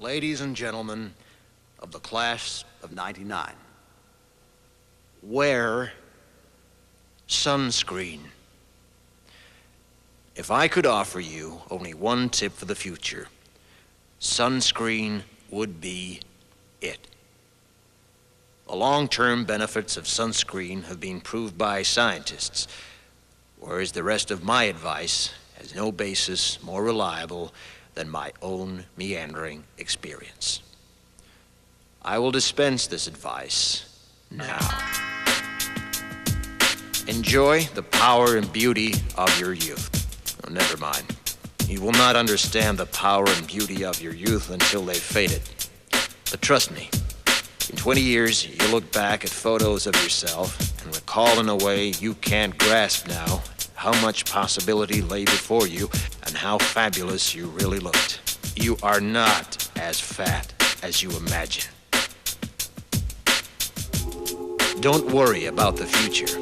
Ladies and gentlemen of the class of '99, wear sunscreen. If I could offer you only one tip for the future, sunscreen would be it. The long-term benefits of sunscreen have been proved by scientists, whereas the rest of my advice has no basis more reliable than my own meandering experience. I will dispense this advice now. Enjoy the power and beauty of your youth. Oh, never mind. You will not understand the power and beauty of your youth until they've faded. But trust me, in 20 years, you'll look back at photos of yourself and recall in a way you can't grasp now how much possibility lay before you and how fabulous you really looked. You are not as fat as you imagine. Don't worry about the future,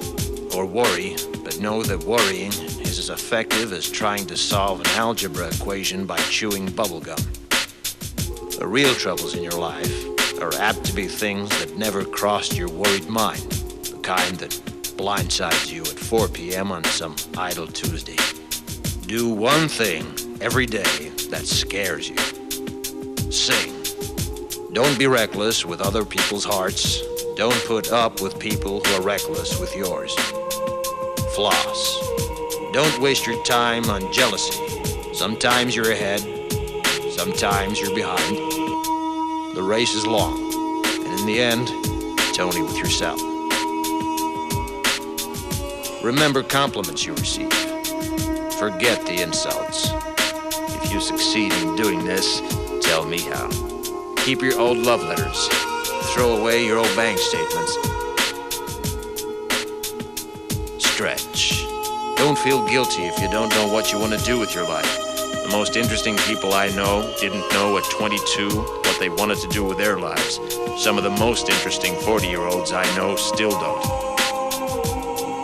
or worry, but know that worrying is as effective as trying to solve an algebra equation by chewing bubblegum. The real troubles in your life are apt to be things that never crossed your worried mind, the kind that blindsides you at 4 p.m. on some idle Tuesday. Do one thing every day that scares you. Sing. Don't be reckless with other people's hearts. Don't put up with people who are reckless with yours. Floss. Don't waste your time on jealousy. Sometimes you're ahead, sometimes you're behind. The race is long, and in the end, it's only with yourself. Remember compliments you receive. Forget the insults. If you succeed in doing this, tell me how. Keep your old love letters. Throw away your old bank statements. Stretch. Don't feel guilty if you don't know what you want to do with your life. The most interesting people I know didn't know at 22 what they wanted to do with their lives. Some of the most interesting 40-year-olds I know still don't.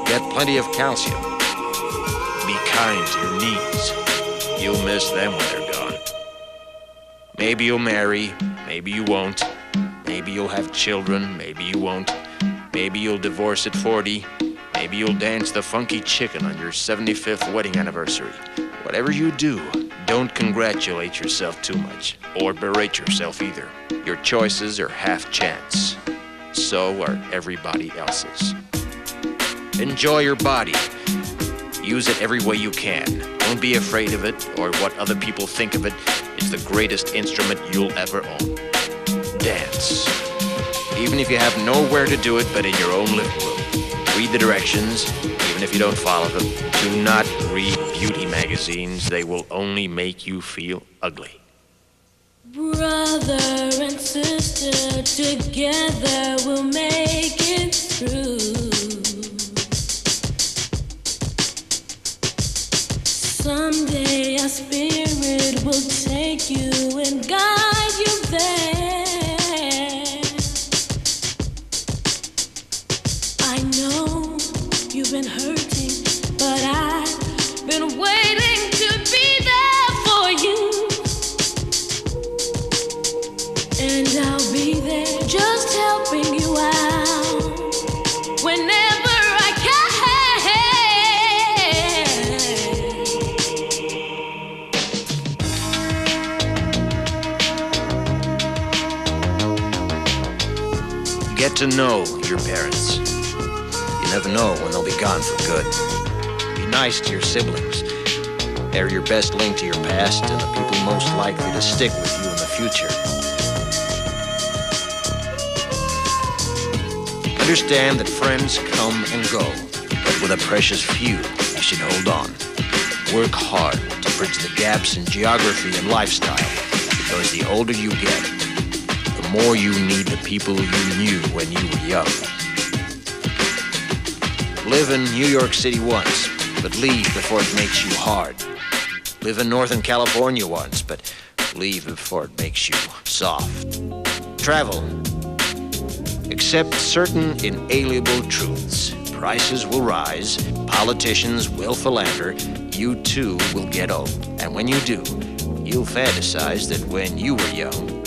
Get plenty of calcium. Be kind to your knees. You'll miss them when they're gone. Maybe you'll marry, maybe you won't. Maybe you'll have children, maybe you won't. Maybe you'll divorce at 40. Maybe you'll dance the funky chicken on your 75th wedding anniversary. Whatever you do, don't congratulate yourself too much, or berate yourself either. Your choices are half chance. So are everybody else's. Enjoy your body. Use it every way you can. Don't be afraid of it or what other people think of it. It's the greatest instrument you'll ever own. Dance. Even if you have nowhere to do it but in your own living room. Read the directions, even if you don't follow them. Do not read beauty magazines. They will only make you feel ugly. Brother and sister, together we'll make it through. Someday our spirit will take you and guide you there. I know you've been hurting, but I've been waiting to be there for you. And I'll be there just helping you out whenever I can. Get to know your parents. You never know when they'll be gone for good. Be nice to your siblings. They're your best link to your past and the people most likely to stick with you in the future. Understand that friends come and go, but with a precious few, you should hold on. Work hard to bridge the gaps in geography and lifestyle, because the older you get, the more you need the people you knew when you were young. Live in New York City once, but leave before it makes you hard. Live in Northern California once, but leave before it makes you soft. Travel. Accept certain inalienable truths. Prices will rise, politicians will philander, you too will get old. And when you do, you'll fantasize that when you were young,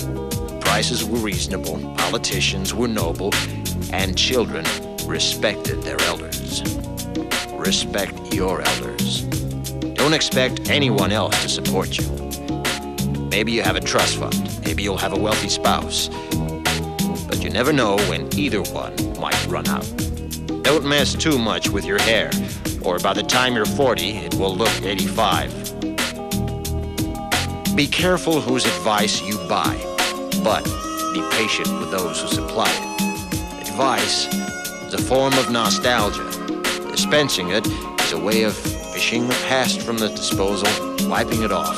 prices were reasonable, politicians were noble, and children respected their elders. Respect your elders. Don't expect anyone else to support you. Maybe you have a trust fund. Maybe you'll have a wealthy spouse. But you never know when either one might run out. Don't mess too much with your hair, or by the time you're 40, it will look 85. Be careful whose advice you buy, but be patient with those who supply it. Advice is a form of nostalgia. Dispensing it is a way of fishing the past from the disposal, wiping it off,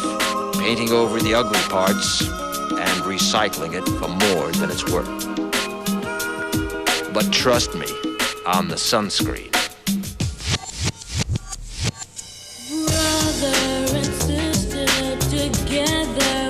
painting over the ugly parts, and recycling it for more than it's worth. But trust me on the sunscreen. Brother and sister together.